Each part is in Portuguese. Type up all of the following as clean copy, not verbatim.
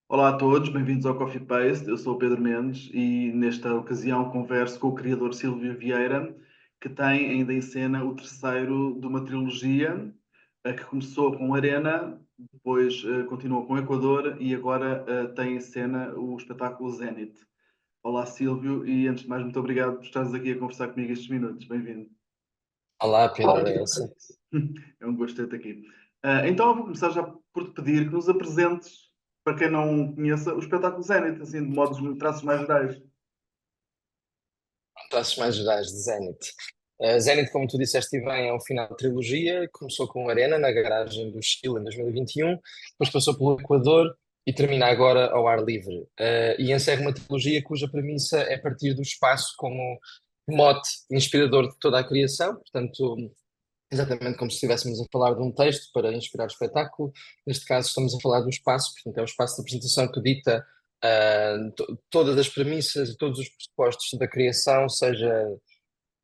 Olá a todos, bem-vindos ao Coffee Paste. Eu sou o Pedro Mendes e nesta ocasião converso com o criador Silvio Vieira, que tem ainda em cena o terceiro de uma trilogia, a que começou com Arena, depois continuou com Equador e agora tem em cena o espetáculo Zenit. Olá Silvio, e antes de mais, muito obrigado por estares aqui a conversar comigo estes minutos. Bem-vindo. Olá, Pedro, é essa. É um gosto ter-te aqui. Então, eu vou começar já por te pedir que nos apresentes, para quem não conheça, o espetáculo Zenit, assim, de modos, de traços mais gerais. Traços mais gerais de Zenit. Zenit, como tu disseste bem, é um final de trilogia. Começou com Arena, na garagem do Chile, em 2021. Depois passou pelo Equador e termina agora ao ar livre. E encerra uma trilogia cuja premissa é partir do espaço como mote inspirador de toda a criação. Portanto, exatamente como se estivéssemos a falar de um texto para inspirar o espetáculo. Neste caso, estamos a falar do espaço, portanto, é o espaço de apresentação que dita todas as premissas e todos os pressupostos da criação, seja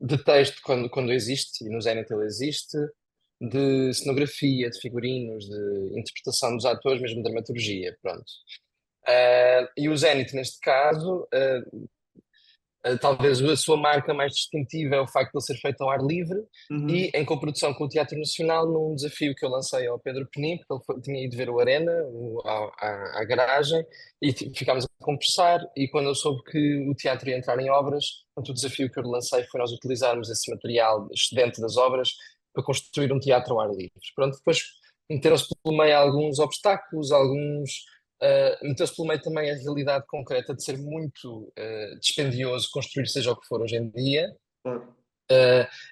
de texto, quando existe, e no Zenith ele existe, de cenografia, de figurinos, de interpretação dos atores, mesmo dramaturgia, pronto. E o Zenith, neste caso, talvez a sua marca mais distintiva é o facto de ele ser feito ao ar livre e Uhum. em coprodução com o Teatro Nacional, num desafio que eu lancei ao Pedro Penin, porque tinha ido ver o Arena, à garagem, e ficámos a conversar. E quando eu soube que o teatro ia entrar em obras, portanto, o desafio que eu lhe lancei foi nós utilizarmos esse material excedente das obras para construir um teatro ao ar livre. Pronto, depois meteram-se pelo meio alguns obstáculos, meteu-se pelo meio também a realidade concreta de ser muito dispendioso construir seja o que for hoje em dia, Claro.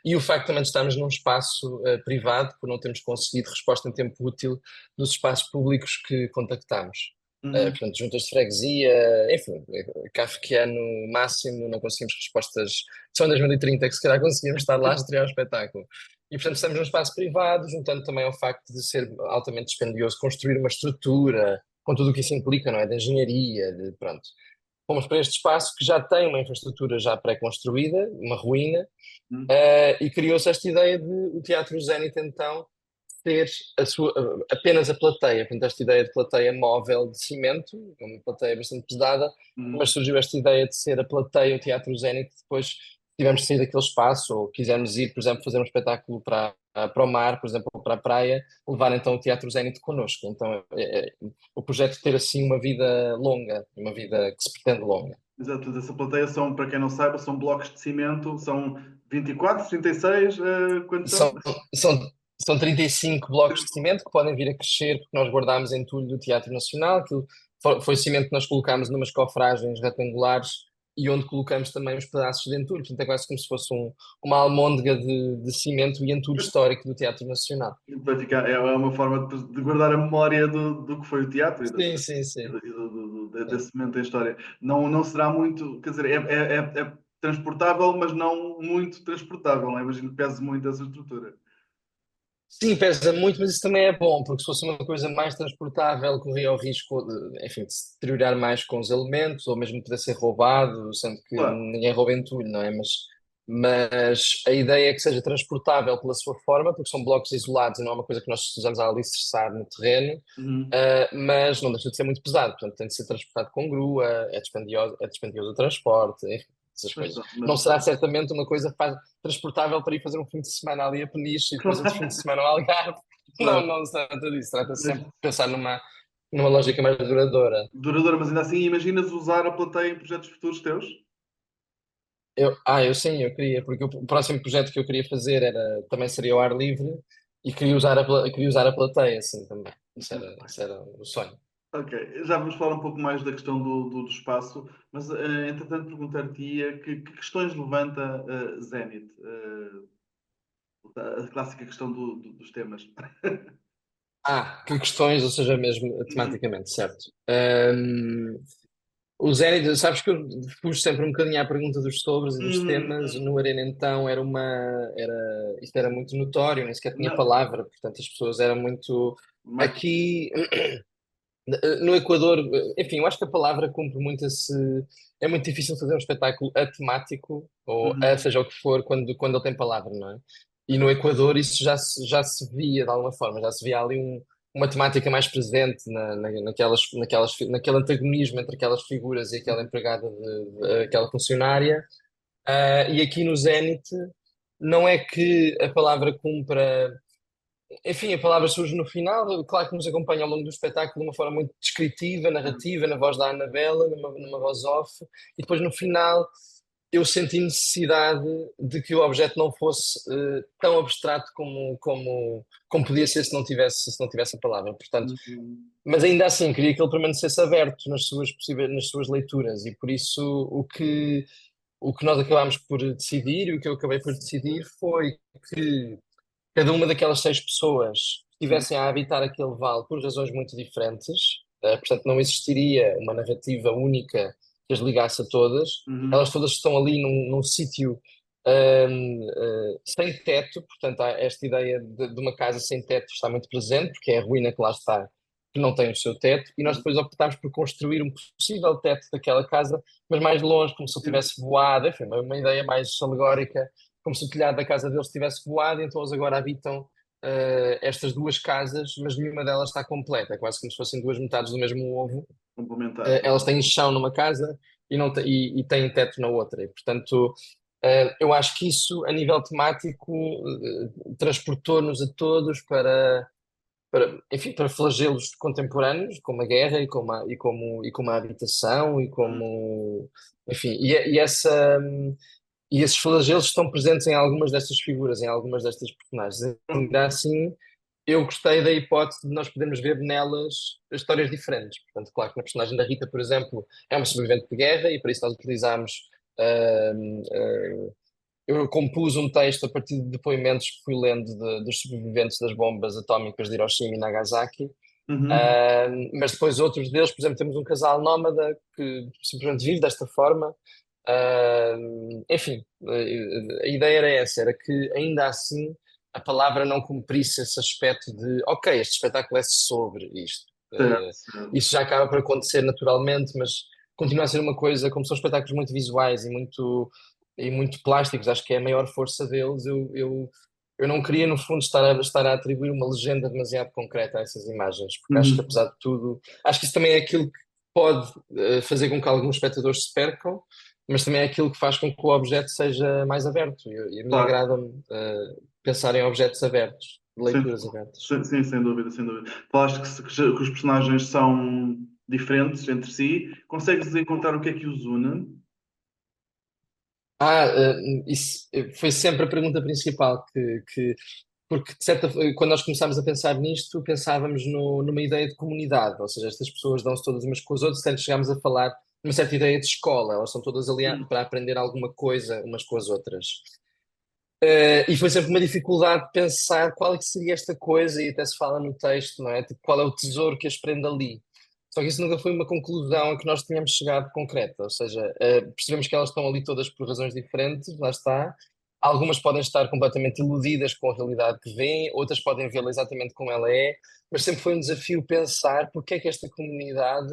e o facto também de estarmos num espaço privado, por não termos conseguido resposta em tempo útil dos espaços públicos que contactámos. Uhum. Portanto, juntas de freguesia, enfim, kafkiano máximo, não conseguimos respostas. Só em 2030 que se calhar conseguimos estar lá a estrear o espetáculo. E, portanto, estamos num espaço privado, juntando também ao facto de ser altamente dispendioso construir uma estrutura, com tudo o que isso implica, não é? De engenharia, de pronto. Fomos para este espaço que já tem uma infraestrutura já pré-construída, uma ruína, Uhum. e criou-se esta ideia de o Teatro Zenit, então, ter apenas a plateia, portanto, esta ideia de plateia móvel de cimento, uma plateia bastante pesada, mas Uhum. surgiu esta ideia de ser a plateia, o Teatro Zenit, depois tivemos de sair daquele espaço, ou quisermos ir, por exemplo, fazer um espetáculo para o mar, por exemplo, ou para a praia, levar então o Teatro Zenit connosco. Então, o projeto ter assim uma vida longa, uma vida que se pretende longa. Exato, essa plateia são, para quem não saiba, são blocos de cimento, são 24, 36, quantos são? São, são, são 35 blocos de cimento que podem vir a crescer porque nós guardámos entulho do Teatro Nacional. Aquilo foi cimento que nós colocámos numas cofragens retangulares e onde colocamos também os pedaços de entulho. Portanto, é quase como se fosse uma almôndega de cimento e entulho histórico do Teatro Nacional. Vai ficar, é uma forma de guardar a memória do que foi o teatro Sim, sim, sim. desse momento da história. Não, não será muito, quer dizer, é transportável, mas não muito transportável. Não é? Imagino que pese muito essa estrutura. Sim, pesa muito, mas isso também é bom, porque se fosse uma coisa mais transportável, corria o risco de, enfim, de se deteriorar mais com os elementos, ou mesmo poder ser roubado, sendo que Claro. ninguém rouba entulho, não é? Mas a ideia é que seja transportável pela sua forma, porque são blocos isolados e não é uma coisa que nós precisamos alicerçar no terreno, Uhum. mas não deixa de ser muito pesado, portanto tem de ser transportado com grua, é dispendioso o transporte, enfim, essas Mas coisas. pronto, Não será certamente uma coisa transportável para ir fazer um fim de semana ali a Peniche e depois outro fim de semana ao Algarve. Não, claro. não se trata disso. Trata-se Mas sempre de pensar numa lógica mais duradoura. duradoura, mas ainda assim, imaginas usar a plateia em projetos futuros teus? Eu sim, eu queria, porque o próximo projeto que eu queria fazer também seria ao ar livre e queria usar a plateia, assim, também. Isso era o sonho. Ok, já vamos falar um pouco mais da questão do espaço, mas entretanto perguntar-te-ia que questões levanta Zenit, a clássica questão dos temas. Que questões, ou seja, mesmo Uhum. tematicamente, certo? O Zenit, sabes que eu fujo sempre um bocadinho à pergunta dos sobres e dos temas. Uhum. No Arena, então, isto era muito notório, nem sequer tinha Não, palavra, portanto, as pessoas eram muito. mais, Aqui, no Equador, enfim, eu acho que a palavra cumpre muito esse. É muito difícil fazer um espetáculo atemático, ou uhum. seja o que for, quando ele tem palavra, não é? E no Certo. Equador isso já se via de alguma forma, já se via ali uma temática mais presente naquele antagonismo entre aquelas figuras e aquela empregada, aquela funcionária. E aqui no Zenit, não é que a palavra cumpra. Enfim, a palavra surge no final, claro que nos acompanha ao longo do espetáculo de uma forma muito descritiva, narrativa, na voz da Anabela, numa voz off, e depois no final eu senti necessidade de que o objeto não fosse tão abstrato como podia ser se não tivesse a palavra. Portanto, Uhum. mas ainda assim, queria que ele permanecesse aberto nas suas possíveis, nas suas leituras, e por isso o que nós acabámos por decidir, e o que eu acabei por decidir foi que cada uma daquelas 6 pessoas Sim. estivessem a habitar aquele vale por razões muito diferentes, portanto não existiria uma narrativa única que as ligasse a todas. Uhum. Elas todas estão ali num sítio sem teto, portanto há esta ideia de uma casa sem teto está muito presente, porque é a ruína que lá está, que não tem o seu teto, e nós Uhum. depois optámos por construir um possível teto daquela casa, mas mais longe, como se ele Sim. tivesse voado, enfim, uma ideia mais alegórica, como se o telhado da casa deles tivesse voado, então eles agora habitam estas 2 casas, mas nenhuma delas está completa, é quase como se fossem 2 metades do mesmo ovo. Complementar. Elas têm chão numa casa e têm teto na outra, e portanto eu acho que isso, a nível temático, transportou-nos a todos enfim, para flagelos contemporâneos, como a guerra e como a habitação, enfim, e esses flagelos estão presentes em algumas destas figuras, em algumas destas personagens. Ainda assim, eu gostei da hipótese de nós podermos ver nelas histórias diferentes. Portanto, claro que na personagem da Rita, por exemplo, é uma sobrevivente de guerra e para isso nós utilizámos. ahm, ah, eu compus um texto a partir de depoimentos que fui lendo dos sobreviventes das bombas atómicas de Hiroshima e Nagasaki. Uhum. Mas depois outros deles, por exemplo, temos um casal nómada que simplesmente vive desta forma. Enfim, a ideia era essa, era que ainda assim a palavra não cumprisse esse aspecto de, ok, este espetáculo é sobre isto. Certo, certo. Isso já acaba por acontecer naturalmente, mas continua a ser uma coisa, como são espetáculos muito visuais e muito plásticos, acho que é a maior força deles. Eu não queria, no fundo, estar a atribuir uma legenda demasiado concreta a essas imagens, porque acho que, Uhum. apesar de tudo, acho que isso também é aquilo que pode fazer com que alguns espectadores se percam, mas também é aquilo que faz com que o objeto seja mais aberto. E a mim Claro. agrada-me pensar em objetos abertos, Sim, leituras abertas. sim, sim, sem dúvida, sem dúvida. Falaste que os personagens são diferentes entre si. Consegues encontrar o que os une? Isso foi sempre a pergunta principal porque de quando nós começámos a pensar nisto, pensávamos numa ideia de comunidade, ou seja, estas pessoas dão-se todas umas com as outras, portanto chegámos a falar numa certa ideia de escola, elas são todas ali Hum. para aprender alguma coisa umas com as outras. E foi sempre uma dificuldade de pensar qual é que seria esta coisa, e até se fala no texto, não é? Tipo, qual é o tesouro que as prende ali. Só que isso nunca foi uma conclusão a que nós tínhamos chegado concreta, ou seja, percebemos que elas estão ali todas por razões diferentes, lá está. Algumas podem estar completamente iludidas com a realidade que veem, outras podem vê-la exatamente como ela é, mas sempre foi um desafio pensar porque é que esta comunidade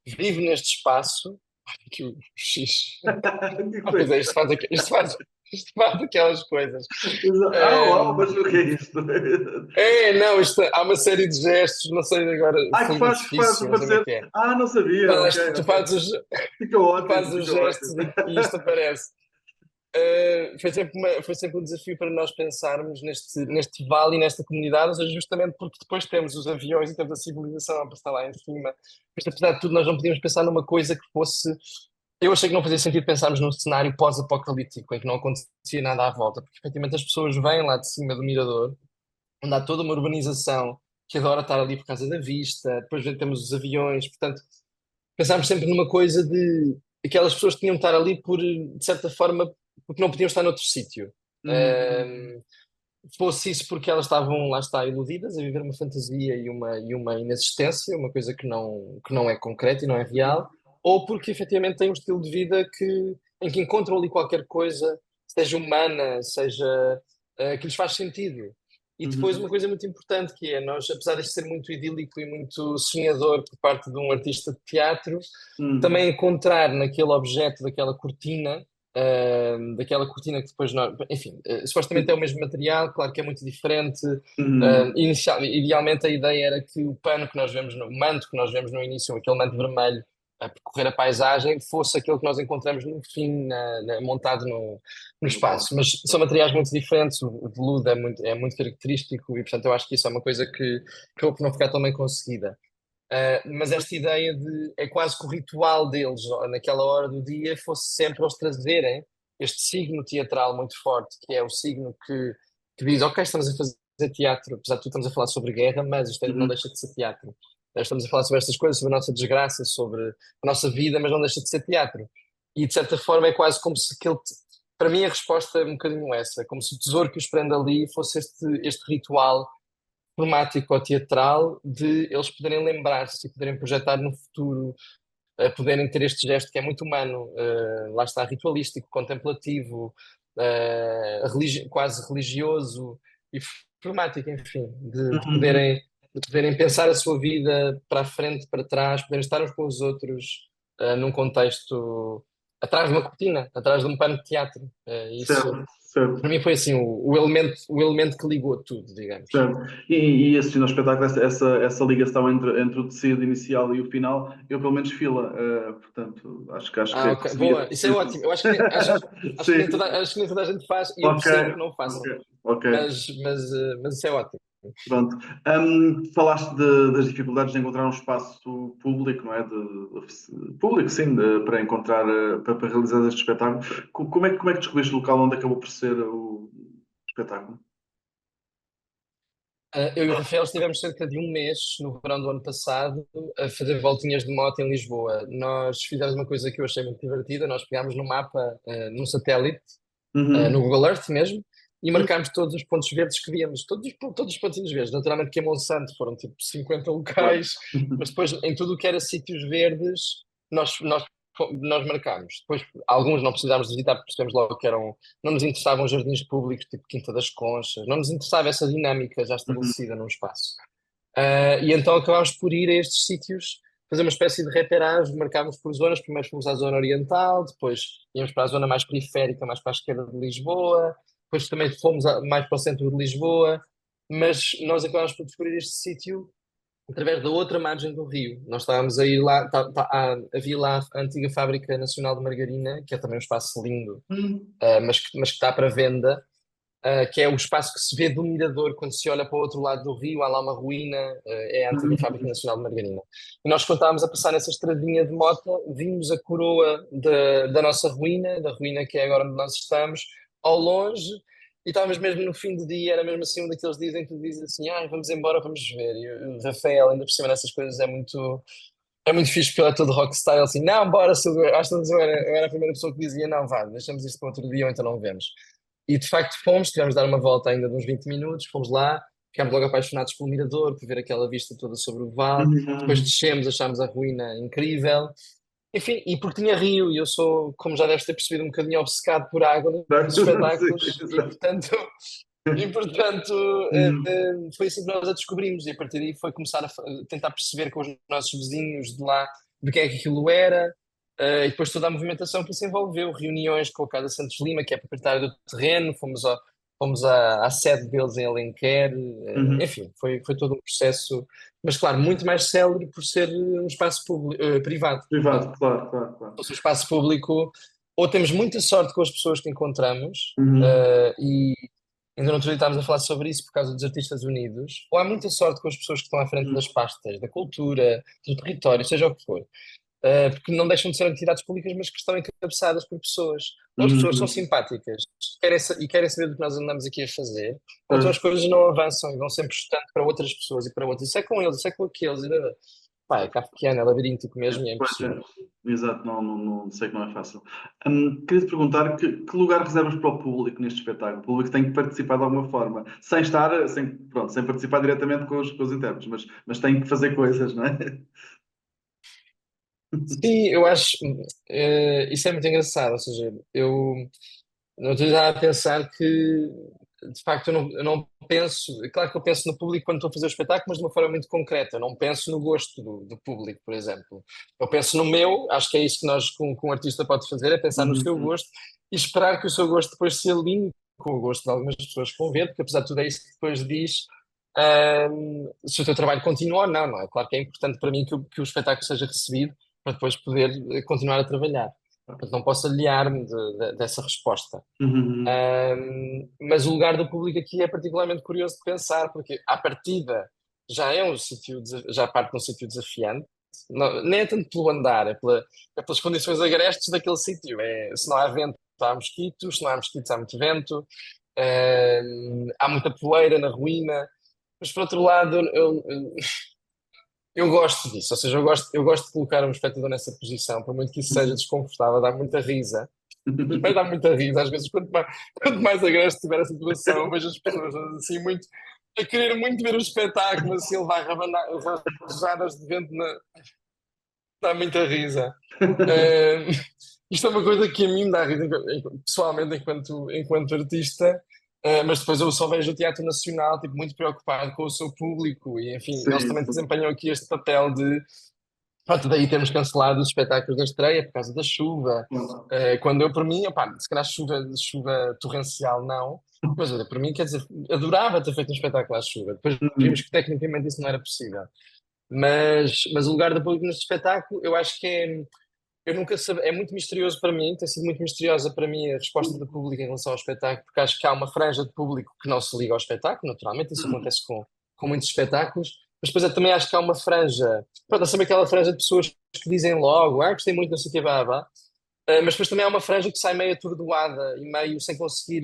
vive neste espaço. Que o X. Que Pois coisa. é, isto faz aquelas coisas. Uau, mas o que é isto? Não, há uma série de gestos, não sei agora, Que fogo de faz artifício, não sei o que é parecer. que é. Não sabia. Ok, Tu ok. fazes os, Fica tu ótimo, fazes os fica gestos ótimo. e isto aparece. Foi sempre um desafio para nós pensarmos neste vale e nesta comunidade, ou seja, justamente porque depois temos os aviões e temos a civilização a passar lá em cima. Mas apesar de tudo, nós não podíamos pensar numa coisa que fosse. Eu achei que não fazia sentido pensarmos num cenário pós-apocalíptico, em que não acontecia nada à volta, porque efetivamente as pessoas vêm lá de cima do mirador, onde há toda uma urbanização que adora estar ali por causa da vista, depois temos os aviões, portanto, pensámos sempre numa coisa de aquelas pessoas tinham de estar ali de certa forma, porque não podiam estar noutro sítio. Uhum. Fosse isso porque elas estavam, lá está, iludidas a viver uma fantasia e uma inexistência, uma coisa que não é concreta e não é real, ou porque efetivamente têm um estilo de vida em que encontram ali qualquer coisa, seja humana, seja que lhes faz sentido. E depois Uhum. uma coisa muito importante que é, nós, apesar de ser muito idílico e muito sonhador por parte de um artista de teatro, Uhum. também encontrar naquele objeto, daquela cortina, daquela cortina que depois nós. Enfim, supostamente é o mesmo material, claro que é muito diferente. Uhum. Idealmente a ideia era que o pano que nós vemos, o manto que nós vemos no início, aquele manto vermelho a percorrer a paisagem, fosse aquele que nós encontramos no fim, montado no espaço. Mas são materiais muito diferentes, o veludo é muito característico e, portanto, eu acho que isso é uma coisa que acabou por não ficar tão bem conseguida. Mas esta ideia de é quase que o ritual deles naquela hora do dia fosse sempre eles trazerem este signo teatral muito forte, que é o signo que diz: Ok, estamos a fazer teatro, apesar de tudo estamos a falar sobre guerra, mas isto não Uhum. deixa de ser teatro. Estamos a falar sobre estas coisas, sobre a nossa desgraça, sobre a nossa vida, mas não deixa de ser teatro. E de certa forma é quase como se aquele. Para mim, a resposta é um bocadinho essa, como se o tesouro que os prende ali fosse este ritual formático ou teatral de eles poderem lembrar-se e poderem projetar no futuro, poderem ter este gesto que é muito humano, lá está, ritualístico, contemplativo, quase religioso e formático, enfim, de Uhum. poderem, de poderem pensar a sua vida para a frente, para trás, poderem estar uns com os outros, num contexto atrás de uma cortina, atrás de um pano de teatro. Isso, Certo, certo. para mim, foi assim o elemento que ligou tudo, digamos. Certo. E assistindo ao espetáculo, essa ligação entre o tecido inicial e o final, eu pelo menos fila, portanto, acho que Ah, ok, conseguia boa, isso é perceber. ótimo. Eu acho que nem toda a gente faz e eu Ok, percebo que não ok, façam, ok. mas isso é ótimo. Pronto. Falaste das dificuldades de encontrar um espaço público, não é? Público, sim, para encontrar, para realizar este espetáculo. Como é que descobriste o local onde acabou por ser o espetáculo? Eu e o Rafael estivemos cerca de um mês no verão do ano passado a fazer voltinhas de moto em Lisboa. Nós fizemos uma coisa que eu achei muito divertida. Nós pegámos no mapa, num satélite, no Uhum. Google Earth mesmo, e marcámos todos os pontos verdes que víamos, todos os pontinhos verdes. Naturalmente que em Monsanto foram tipo 50 Claro. locais, mas depois em tudo o que era sítios verdes, nós marcámos. Depois alguns não precisámos de visitar porque percebemos logo que não nos interessavam jardins públicos, tipo Quinta das Conchas, não nos interessava essa dinâmica já Uhum. estabelecida num espaço. E então acabámos por ir a estes sítios, fazer uma espécie de reperagem, marcámos por zonas. Primeiro fomos à zona oriental, depois íamos para a zona mais periférica, mais para a esquerda de Lisboa, depois também fomos mais para o centro de Lisboa, mas nós acabámos por descobrir este sítio através da outra margem do rio. Nós estávamos a ir lá, havia lá a antiga Fábrica Nacional de Margarina, que é também um espaço lindo, Uhum. mas que está para venda, que é o espaço que se vê do mirador quando se olha para o outro lado do rio, há lá uma ruína, é a antiga Fábrica Uhum. Nacional de Margarina. E nós, quando estávamos a passar nessa estradinha de moto, vimos a coroa da nossa ruína, da ruína que é agora onde nós estamos, ao longe, e estávamos mesmo no fim do dia, era mesmo assim um daqueles dias em que tu dizes assim, vamos embora, vamos ver. E o Rafael, ainda por cima nessas coisas, é muito fixe porque ele é todo rockstar, assim, não, bora, Silvio. Acho que eu era a primeira pessoa que dizia, não, vá, deixamos isto para outro dia ou então não vemos. E de facto fomos, tivemos de dar uma volta ainda de uns 20 minutos, fomos lá, ficámos logo apaixonados pelo mirador, por ver aquela vista toda sobre o vale, depois Uhum. descemos, achámos a ruína incrível, enfim, e porque tinha rio, e eu sou, como já deves ter percebido, um bocadinho obcecado por água nos Sim, espetáculos, e exato. portanto, e portanto Uhum. foi assim que nós a descobrimos, e a partir daí foi começar a tentar perceber com os nossos vizinhos de lá do que é que aquilo era. E depois toda a movimentação que isso envolveu, reuniões com a Casa Santos Lima, que é proprietária do terreno, fomos à sede deles em Alenquer, Uhum. enfim, foi todo um processo, mas claro, muito mais célebre por ser um espaço privado. Privado, claro, claro, claro. Se fosse um espaço público, ou temos muita sorte com as pessoas que encontramos, Uhum. e ainda não estávamos a falar sobre isso por causa dos Artistas Unidos, ou há muita sorte com as pessoas que estão à frente das Uhum. pastas, da cultura, do território, seja o que for. Porque não deixam de ser entidades públicas, mas que estão encabeçadas por pessoas. Ou as pessoas são Uhum. simpáticas e querem saber do que nós andamos aqui a fazer, ou então Pois, as coisas não avançam e vão sempre estando para outras pessoas e para outras. Isso é com eles, isso é com aqueles. Pá, é kafkiano, é labiríntico mesmo e é pois impossível. é. Exato, não sei que não é fácil. Queria-te perguntar que lugar reservas para o público neste espetáculo? O público tem que participar de alguma forma, sem estar, pronto, sem participar diretamente com os intérpretes, mas tem que fazer coisas, não é? Sim, eu acho, isso é muito engraçado, ou seja, eu estou a pensar que, de facto, eu não penso. Claro que eu penso no público quando estou a fazer o espetáculo, mas de uma forma muito concreta. Eu não penso no gosto do público, por exemplo. Eu penso no meu, acho que é isso que nós, com um artista, pode fazer, é pensar no seu Uhum. gosto e esperar que o seu gosto depois se alinhe com o gosto de algumas pessoas que vão ver, porque apesar de tudo é isso que depois diz se o teu trabalho continua ou não, não é? Claro que é importante para mim que o espetáculo seja recebido para depois poder continuar a trabalhar. Portanto, não posso aliar-me dessa resposta. Uhum. Mas o lugar do público aqui é particularmente curioso de pensar, porque à partida já é um sítio, já parte de um sítio desafiante. Nem é tanto pelo andar, é pelas condições agrestes daquele sítio. Se não há vento, há mosquitos, se não há mosquitos, há muito vento, há muita poeira na ruína. Mas por outro lado, eu gosto disso, ou seja, eu gosto de colocar um espectador nessa posição, por muito que isso seja desconfortável, dá muita risa. Vai dar muita risa, às vezes, quanto mais agreste tiver a situação, eu vejo as pessoas assim muito a querer muito ver o espetáculo, assim, levar rajadas de vento dá muita risa. Eh, Isto é uma coisa que a mim me dá risa, pessoalmente, enquanto artista, mas depois eu só vejo o Teatro Nacional, tipo, muito preocupado com o seu público, e enfim, eles Sim, também sim. desempenham aqui este papel de. Pronto, daí temos cancelado os espetáculos da estreia por causa da chuva. Quando eu, por mim, opá, se calhar chuva torrencial não, mas olha, por mim, quer dizer, adorava ter feito um espetáculo à chuva. Depois vimos Uhum. que tecnicamente isso não era possível. Mas o lugar do público neste espetáculo, eu acho que eu nunca é muito misterioso para mim, tem sido muito misteriosa para mim a resposta do público em relação ao espetáculo, porque acho que há uma franja de público que não se liga ao espetáculo, naturalmente, isso acontece com muitos espetáculos, mas depois eu também acho que há uma franja, pronto, há sempre aquela franja de pessoas que dizem logo, gostei muito, não sei o que, mas depois também há uma franja que sai meio atordoada e meio sem conseguir,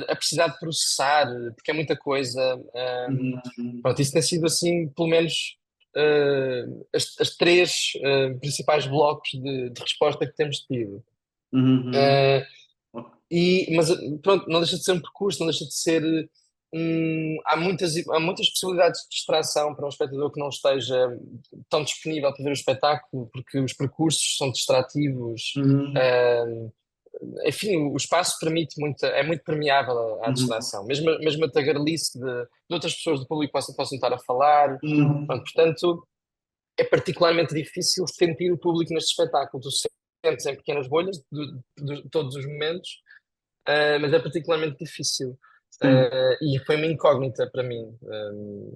a precisar de processar, porque é muita coisa. Uhum. Pronto, isso tem sido assim, pelo menos, as três principais blocos de resposta que temos tido. Uhum. Uh, mas pronto, não deixa de ser um percurso, não deixa de ser. Há muitas possibilidades de distração para um espectador que não esteja tão disponível para ver o espetáculo, porque os percursos são distrativos. Uhum. Uh, Enfim, o espaço permite muita, é muito permeável à Uhum. distração, mesmo a tagarelice de outras pessoas do público possam estar a falar. Uhum. Pronto, portanto, é particularmente difícil sentir o público neste espetáculo. Tu sentes em pequenas bolhas de todos os momentos, mas é particularmente difícil. Sim, E foi uma incógnita para mim.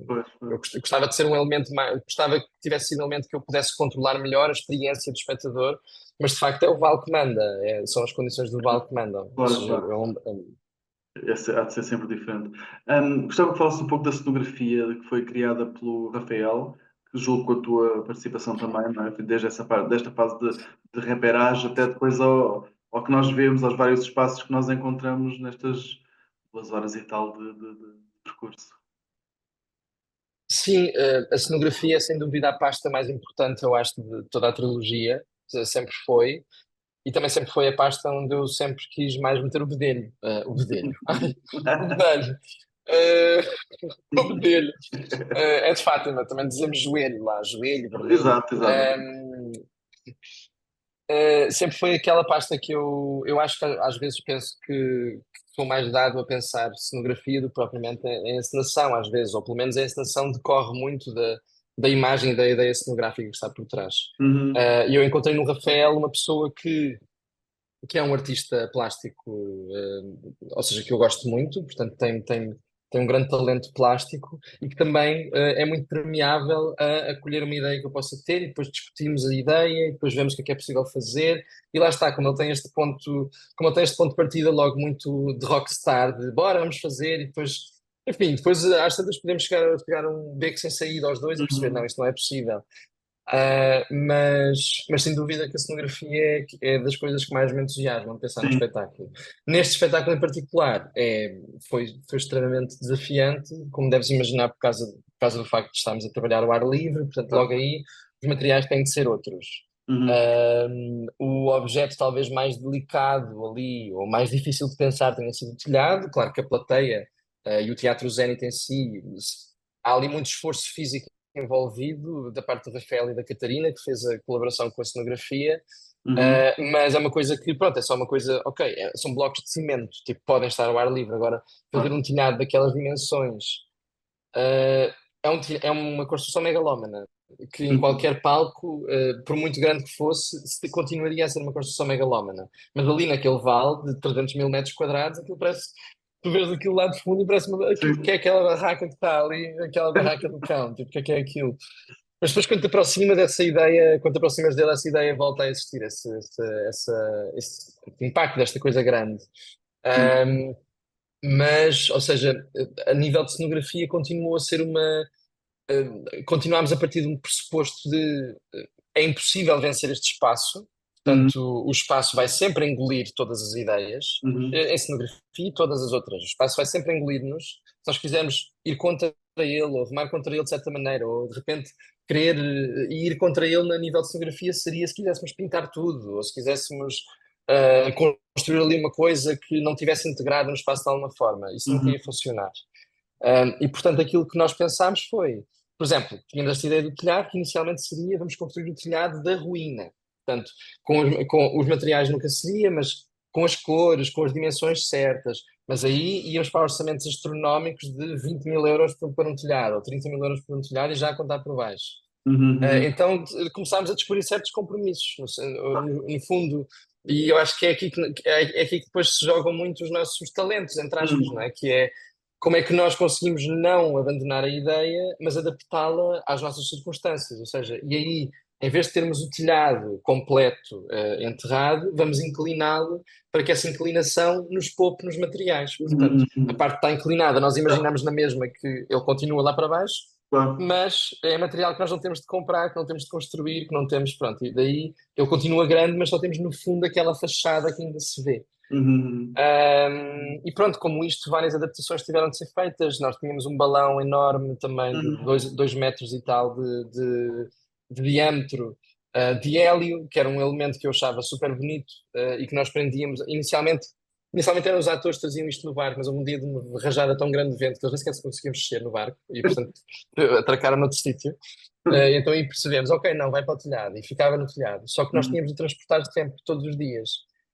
pois, Eu pois. gostava de ser um elemento mais, gostava que tivesse sido um elemento que eu pudesse controlar melhor a experiência do espectador, mas de facto é o Val que manda, são as condições do Val que mandam. Ou Claro, seja, claro. Há de ser sempre diferente. Gostava que falasse um pouco da cenografia que foi criada pelo Rafael, que julgo com a tua participação também, não é? Desde essa parte, desta fase de reperagem até depois ao que nós vemos, aos vários espaços que nós encontramos nestas 2 horas e tal de percurso. sim, a cenografia é sem dúvida a pasta mais importante, eu acho, de toda a trilogia, sempre foi. E também sempre foi a pasta onde eu sempre quis mais meter o bedelho. O bedelho. Ai, o bedelho. Eh, o bedelho. É de Fátima, também dizemos joelho lá, joelho, vermelho. Exato, exato. Sempre foi aquela pasta que eu acho que às vezes penso que sou mais dado a pensar cenografia do que propriamente em encenação, às vezes, ou pelo menos a encenação decorre muito da imagem e da ideia cenográfica que está por trás. Uhum. E eu encontrei no Rafael uma pessoa que é um artista plástico, ou seja, que eu gosto muito, portanto tem um grande talento plástico e que também é muito permeável a acolher uma ideia que eu possa ter e depois discutimos a ideia e depois vemos o que é possível fazer e lá está, como ele tem este ponto de partida logo muito de rockstar, de bora, vamos fazer e depois, enfim, depois às tantas podemos chegar a um beco sem saída aos dois e perceber, não, Uhum. isto não é possível. Mas sem dúvida que a cenografia é das coisas que mais me entusiasmam pensar no Sim, espetáculo. Neste espetáculo em particular, foi extremamente desafiante, como deves imaginar, por causa do facto de estarmos a trabalhar ao ar livre, portanto, logo claro. aí os materiais têm de ser outros. Uhum. O objeto talvez mais delicado ali, ou mais difícil de pensar, tenha sido o telhado. Claro que a plateia, e o Teatro Zénith em si, há ali muito esforço físico envolvido da parte do Rafael e da Catarina, que fez a colaboração com a cenografia, Uhum. mas é uma coisa que, pronto, é só uma coisa, ok, são blocos de cimento, tipo, podem estar ao ar livre. Agora, fazer Claro. um telhado daquelas dimensões, é uma construção megalómana. que em Uhum. qualquer palco, por muito grande que fosse, continuaria a ser uma construção megalómana. Mas ali naquele vale de 300 mil metros quadrados, aquilo parece. Tu vês aquilo lá de fundo e parece o que é Sim. aquela barraca que está ali, aquela barraca do cão, tipo, o que é aquilo? Mas depois quando te aproximas dessa ideia, quando te aproximas dele, essa ideia volta a existir, esse impacto desta coisa grande. Sim. Ahm, mas, ou seja, a nível de cenografia continuou a ser continuámos a partir de um pressuposto de é impossível vencer este espaço, Uhum. portanto, o espaço vai sempre engolir todas as ideias, Uhum. em cenografia e todas as outras. O espaço vai sempre engolir-nos. Se nós quisermos ir contra ele, ou remar contra ele de certa maneira, ou de repente querer ir contra ele a nível de cenografia, seria se quiséssemos pintar tudo, ou se quiséssemos construir ali uma coisa que não tivesse integrado no espaço de alguma forma. Isso nunca Uhum. ia funcionar. E portanto, aquilo que nós pensámos foi, por exemplo, tínhamos esta ideia do telhado, que inicialmente seria vamos construir o telhado da ruína. Portanto, com os materiais nunca seria, mas com as cores, com as dimensões certas. Mas aí íamos para orçamentos astronómicos de 20 mil euros para um telhado, ou 30 mil euros por um telhado, e já a contar por baixo. Uhum. Então começámos a descobrir certos compromissos, no fundo, e eu acho que é aqui que depois se jogam muito os nossos talentos, entre aspas, não Uhum. é? Que é como é que nós conseguimos não abandonar a ideia, mas adaptá-la às nossas circunstâncias, ou seja, e aí, em vez de termos o telhado completo, enterrado, vamos incliná-lo para que essa inclinação nos poupe nos materiais. Portanto, a Uhum. parte que está inclinada, nós imaginamos na mesma que ele continua lá para baixo, Claro. mas é material que nós não temos de comprar, que não temos de construir, que não temos, pronto, e daí ele continua grande, mas só temos no fundo aquela fachada que ainda se vê. Uhum. E pronto, como isto, várias adaptações tiveram de ser feitas. Nós tínhamos um balão enorme também de Uhum. dois metros e tal de diâmetro, de hélio, que era um elemento que eu achava super bonito, e que nós prendíamos. Inicialmente eram os atores que traziam isto no barco, mas houve um dia de uma rajada tão grande de vento que eles nem sequer se conseguiam mexer no barco e, portanto, atracaram noutro sítio. Então aí percebemos, ok, não, vai para o telhado, e ficava no telhado. Só que nós Uhum. tínhamos de transportar sempre, todos os dias.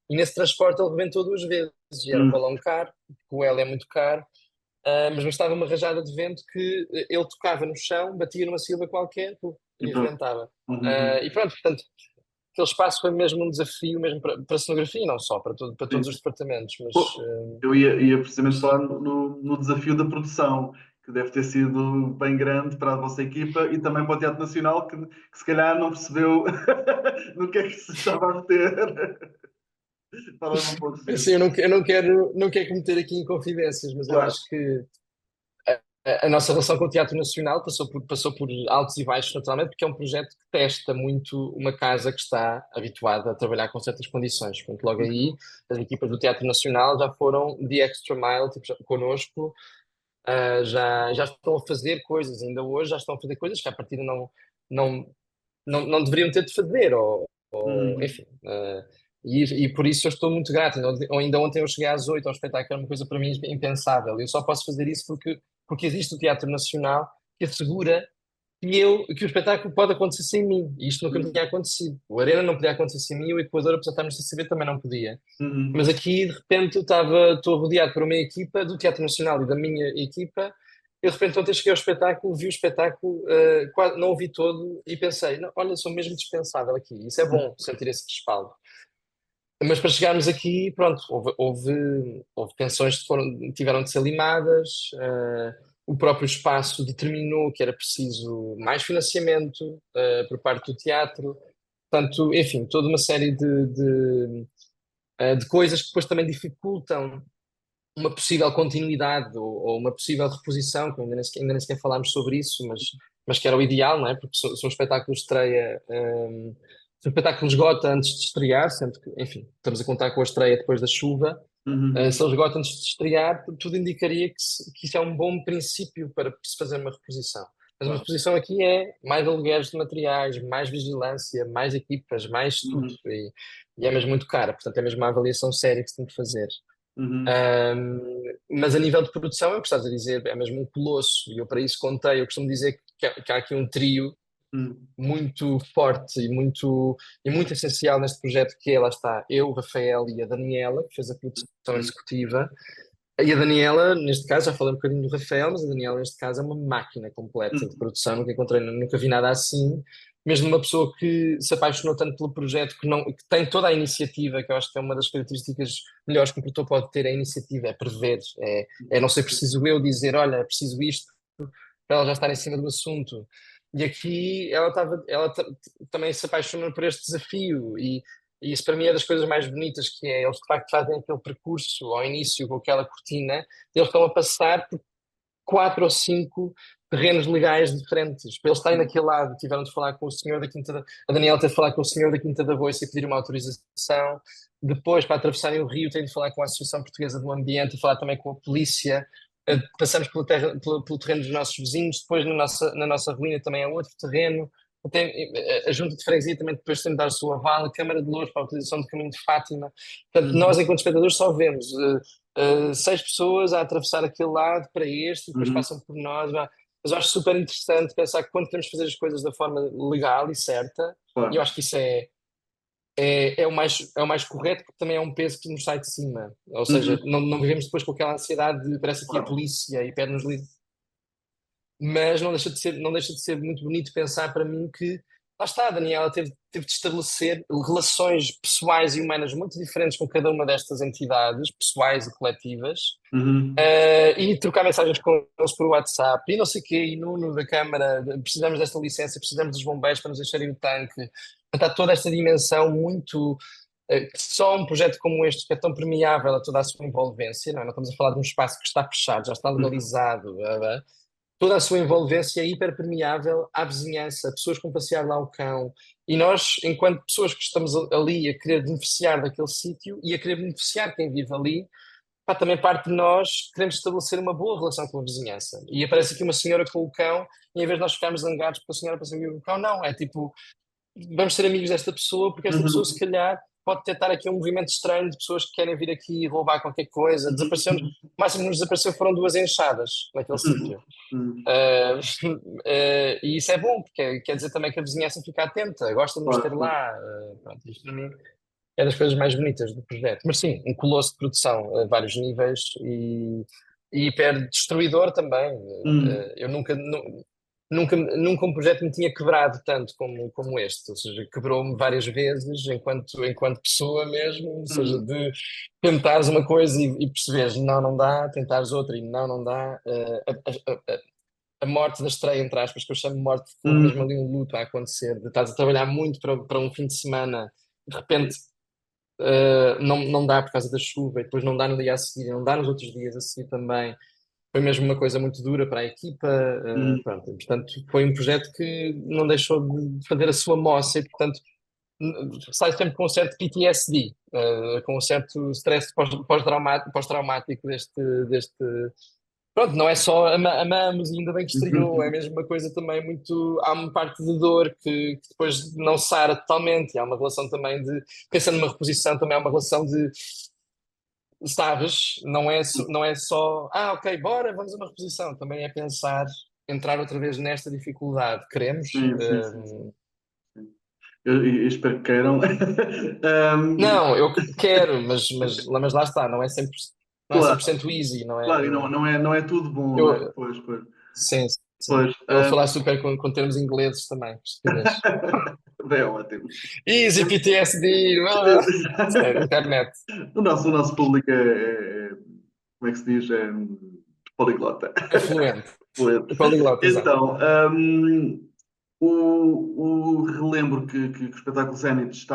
E nesse transporte ele rebentou duas vezes. E era um Uhum. balão caro, porque o hélio é muito caro, mas bastava uma rajada de vento que ele tocava no chão, batia numa silva qualquer, pum, E e pronto. arrebentava. Uhum. E pronto, portanto, aquele espaço foi mesmo um desafio, mesmo para a cenografia, e não só, para todos Sim. os departamentos, mas Pô, ia precisamente falar no desafio da produção, que deve ter sido bem grande para a vossa equipa e também para o Teatro Nacional, que se calhar não percebeu no que é que se estava a meter. Fala-me um pouco assim, disso. não quero cometer aqui inconfidências, mas eu Claro. acho que a nossa relação com o Teatro Nacional passou por altos e baixos, naturalmente, porque é um projeto que testa muito uma casa que está habituada a trabalhar com certas condições. Portanto, logo aí, as equipas do Teatro Nacional já foram the extra mile, tipo, connosco, já estão a fazer coisas, ainda hoje já estão a fazer coisas que à partida não, não deveriam ter de fazer, ou Uhum. enfim. E por isso eu estou muito grato. Ainda ontem eu cheguei às 8 ao espetáculo, era uma coisa para mim impensável. Eu só posso fazer isso porque existe o Teatro Nacional que assegura que o espetáculo pode acontecer sem mim. E isto nunca me Uhum. tinha acontecido. O Arena não podia acontecer sem mim, o Equador, apesar de estar no CCB, também não podia. Uhum. Mas aqui, de repente, estou rodeado por uma equipa do Teatro Nacional e da minha equipa. Eu, de repente, ontem cheguei ao espetáculo, vi o espetáculo, quase, não o vi todo e pensei, não, olha, sou mesmo dispensável aqui. Isso é bom, sentir esse respaldo. Mas para chegarmos aqui, pronto, houve tensões que tiveram de ser limadas, o próprio espaço determinou que era preciso mais financiamento, por parte do teatro. Portanto, enfim, toda uma série de coisas que depois também dificultam uma possível continuidade ou uma possível reposição, que ainda nem sequer falámos sobre isso, mas que era o ideal, não é? Porque se um espetáculo estreia, se um espetáculo esgota antes de estrear, sendo que, enfim, estamos a contar com a estreia depois da chuva, Uhum. se ele esgota antes de estrear, tudo indicaria que isso é um bom princípio para se fazer uma reposição. Mas uma Claro. reposição aqui é mais alugueres de materiais, mais vigilância, mais equipas, mais tudo. Uhum. E é mesmo muito caro, portanto é mesmo uma avaliação séria que se tem de fazer. Uhum. Um, mas a nível de produção, é o que estás a dizer, é mesmo um colosso. E eu para isso contei, eu costumo dizer que há aqui um trio Uhum. muito forte e muito essencial neste projeto, que é, lá está, eu, o Rafael e a Daniela, que fez a produção executiva. E a Daniela, neste caso, já falei um bocadinho do Rafael, mas a Daniela, neste caso, é uma máquina completa de Hum, produção. Nunca encontrei, nunca vi nada assim. Mesmo uma pessoa que se apaixonou tanto pelo projeto, que tem toda a iniciativa, que eu acho que é uma das características melhores que um produtor pode ter, é a iniciativa, é prever, é não ser preciso eu dizer, olha, é preciso isto, para ela já estar em cima do assunto. E aqui também se apaixonou por este desafio e isso para mim é das coisas mais bonitas, que é eles de facto fazem aquele percurso ao início com aquela cortina, eles estão a passar por quatro ou cinco terrenos legais diferentes. Para eles estarem naquele lado, tiveram de falar com o senhor da Quinta da... A Daniela teve de falar com o senhor da Quinta da Boiça e pedir uma autorização. Depois, para atravessarem o rio, têm de falar com a Associação Portuguesa do Ambiente e falar também com a polícia. Passamos pelo terreno dos nossos vizinhos, depois na nossa ruína também é outro terreno. A Junta de Freguesia também depois tem de dar o seu aval, a Câmara de Louros para a utilização do Caminho de Fátima. Portanto, nós, uhum, enquanto espectadores, só vemos seis pessoas a atravessar aquele lado para este, e depois uhum, passam por nós. Mas eu acho super interessante pensar que quando queremos fazer as coisas da forma legal e certa, e eu claro. acho que isso é o mais correto, porque também é um peso que nos sai de cima. Ou seja, Uhum, não vivemos depois com aquela ansiedade de parece aqui a claro. polícia e pede-nos mas não deixa de ser muito bonito pensar para mim que lá está, a Daniela teve de estabelecer relações pessoais e humanas muito diferentes com cada uma destas entidades, pessoais e coletivas, Uhum, e trocar mensagens com eles por WhatsApp, e não sei o quê, e Nuno da Câmara, precisamos desta licença, precisamos dos bombeiros para nos encherem o tanque. Portanto, há toda esta dimensão muito. Que só um projeto como este, que é tão permeável a toda a sua envolvência, não é? Não estamos a falar de um espaço que está fechado, já está uhum, legalizado, toda a sua envolvência é hiperpermeável à vizinhança, pessoas que vão passear lá o cão. E nós, enquanto pessoas que estamos ali a querer beneficiar daquele sítio e a querer beneficiar quem vive ali, pá, também parte de nós queremos estabelecer uma boa relação com a vizinhança. E aparece aqui uma senhora com o cão, e em vez de nós ficarmos zangados porque a senhora passou com o cão, não, é tipo, vamos ser amigos desta pessoa, porque esta pessoa, se uhum, calhar, pode tentar aqui um movimento estranho de pessoas que querem vir aqui roubar qualquer coisa. Desapareceu, o uhum, máximo que nos desapareceu foram duas enxadas naquele uhum, sítio. uhum, Uh, e isso é bom, porque quer dizer também que a vizinhança fica atenta, gosta de nos ter claro, claro. lá. Pronto, isto para mim é das coisas mais bonitas do projeto. Mas sim, um colosso de produção a vários níveis e hiper destruidor também. Uhum, Eu nunca um projeto me tinha quebrado tanto como este, ou seja, quebrou-me várias vezes enquanto pessoa mesmo, ou seja, uhum, de tentares uma coisa e perceberes não, não dá, tentares outra e não, não dá. A morte da estreia, entre aspas, que eu chamo de morte, porque houve mesmo uhum, ali um luto a acontecer, de estás a trabalhar muito para um fim de semana, de repente não dá por causa da chuva, e depois não dá no dia a seguir, e não dá nos outros dias a seguir também. Foi mesmo uma coisa muito dura para a equipa, uhum, pronto, e, portanto, foi um projeto que não deixou de fazer a sua moça e, portanto, sai sempre com um certo PTSD, com um certo stress pós-traumático deste. Pronto, não é só amamos e ainda bem que estreou, é uhum. mesmo uma coisa também muito. Há uma parte de dor que depois não sara totalmente, e há uma relação também de. Pensando numa reposição, também há uma relação de. Sabes? Não é só. Ok, bora, vamos a uma reposição. Também é pensar, entrar outra vez nesta dificuldade. Queremos? Sim, sim, sim, sim. Eu espero que queiram. Ahm, Não, eu quero, mas lá está, não é 100% claro, easy, não claro, e é. não é tudo bom, não é? Eu, Pois, pois. sim, sim. Pois, Eu vou falar super com termos ingleses também, estupidez. bem, é ótimo. Easy PTSD, sério, internet, O nosso público como é que se diz? É poliglota. é fluente, Fluente. poliglota, exato. Então, relembro que o espetáculo Zenit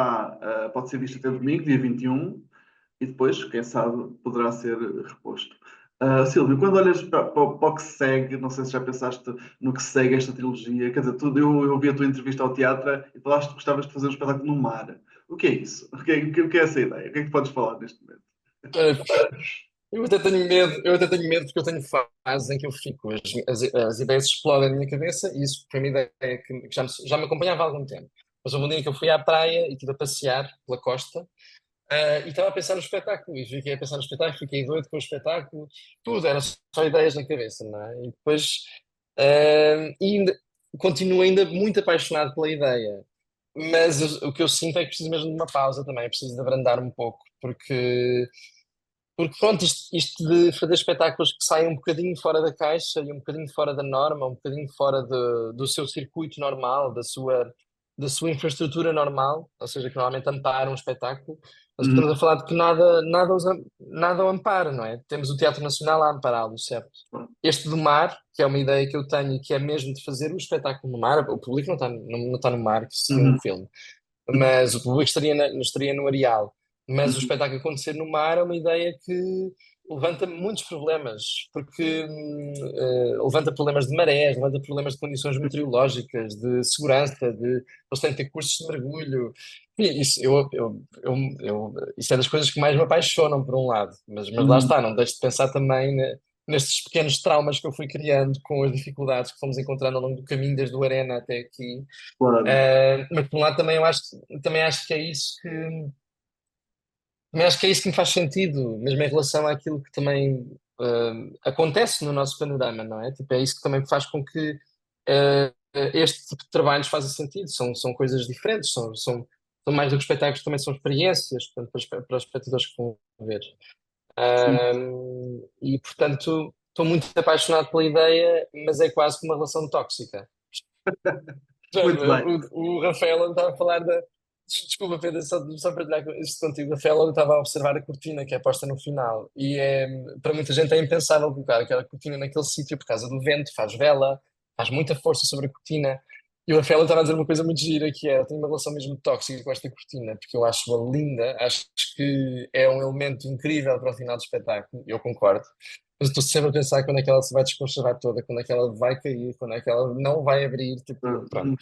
pode ser visto até domingo, dia 21, e depois, quem sabe, poderá ser reposto. Silvio, quando olhas para o que segue, não sei se já pensaste no que segue esta trilogia, quer dizer, eu vi a tua entrevista ao teatro e falaste que gostavas de fazer um espetáculo no mar. O que é isso? O que é essa ideia? O que é que podes falar neste momento? Uh, eu até tenho medo porque eu tenho fases em que eu fico, as ideias explodem na minha cabeça e isso foi uma ideia que já me acompanhava há algum tempo. Mas houve um dia que eu fui à praia e estive a passear pela costa, e estava a pensar no espetáculo e fiquei a pensar no espetáculo, fiquei doido com o espetáculo, tudo, eram só ideias na cabeça, não é? E depois, continuo ainda muito apaixonado pela ideia. Mas o que eu sinto é que preciso mesmo de uma pausa também, preciso de abrandar um pouco, porque porque pronto, isto de fazer espetáculos que saem um bocadinho fora da caixa e um bocadinho fora da norma, um bocadinho fora do seu circuito normal, da sua infraestrutura normal, ou seja, que normalmente ampara um espetáculo, mas estamos a Uhum. falar de que nada o ampara, não é? Temos o Teatro Nacional a ampará-lo, certo? Este do mar, que é uma ideia que eu tenho e que é mesmo de fazer o espetáculo no mar, o público não está no mar, que seria um Uhum. filme, mas o público estaria no Areal. Mas o Uhum. espetáculo acontecer no mar é uma ideia que levanta muitos problemas, porque levanta problemas de marés, levanta problemas de condições meteorológicas, de segurança, eles têm que ter cursos de mergulho. E isso é das coisas que mais me apaixonam, por um lado, mas lá Uhum. está, não deixo de pensar também nestes pequenos traumas que eu fui criando com as dificuldades que fomos encontrando ao longo do caminho, desde o Arena até aqui. Claro. Mas por um lado também acho que é isso também acho que é isso que me faz sentido, mesmo em relação àquilo que também acontece no nosso panorama, não é? Tipo, é isso que também faz com que este tipo de trabalhos faça sentido. São coisas diferentes, são mais do que espetáculos, também são experiências, portanto, para os espectadores que vão ver. Sim. E portanto, estou muito apaixonado pela ideia, mas é quase como uma relação tóxica. Muito bem. O Rafael não estava a falar da. Desculpa, Pedro, só partilhar isto contigo. O Rafael não estava a observar a cortina que é posta no final. E para muita gente é impensável colocar aquela cortina naquele sítio por causa do vento, faz vela, faz muita força sobre a cortina. E o Rafael estava a dizer uma coisa muito gira que é: eu tenho uma relação mesmo tóxica com esta cortina, porque eu acho-a linda, acho que é um elemento incrível para o final do espetáculo. Eu concordo. Mas estou sempre a pensar quando é que ela se vai desconchar toda, quando é que ela vai cair, quando é que ela não vai abrir, tipo, pronto. Uhum.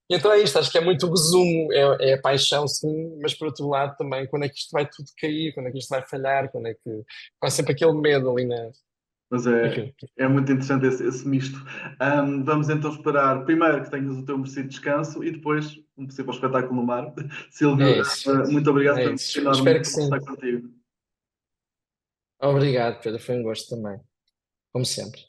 E então é isto, acho que é muito o resumo, é a paixão, sim, mas por outro lado também, quando é que isto vai tudo cair, quando é que isto vai falhar, quando é que. Há sempre aquele medo ali na. Mas Enfim, é muito interessante esse misto. Vamos então esperar, primeiro, que tenhas o teu merecido descanso e depois um possível espetáculo no mar. Silvio, é isso. muito obrigado, É foi um isso. gosto enorme Espero que sim. conversar contigo. Obrigado, Pedro, foi um gosto também, como sempre.